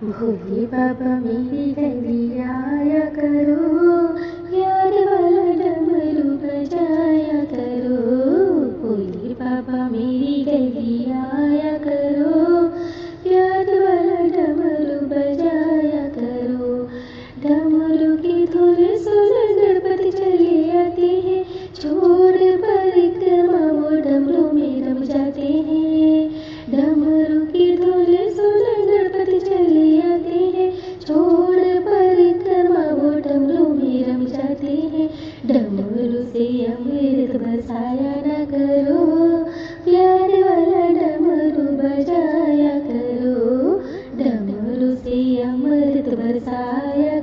भोले बाबा मेरी गली आया करो, यार वाला डमरू बजाया करो। भोले बाबा मेरी गली आया करो, यार वाला डमरू बजाया करो। डमरू की धुन सुन गणपति चले आते हैं, छोड़ परिक्रमा वो डमरू में रम जाते हैं। डमरू की धुन सुन गणपति चले आते हैं, छोड़ परिक्रमा वो डमरू में रम जाते हैं। डमरू से अमृत बरसाया न करो, प्यार वाला डमरू बजाया करो। डमरू से अमृत बरसाया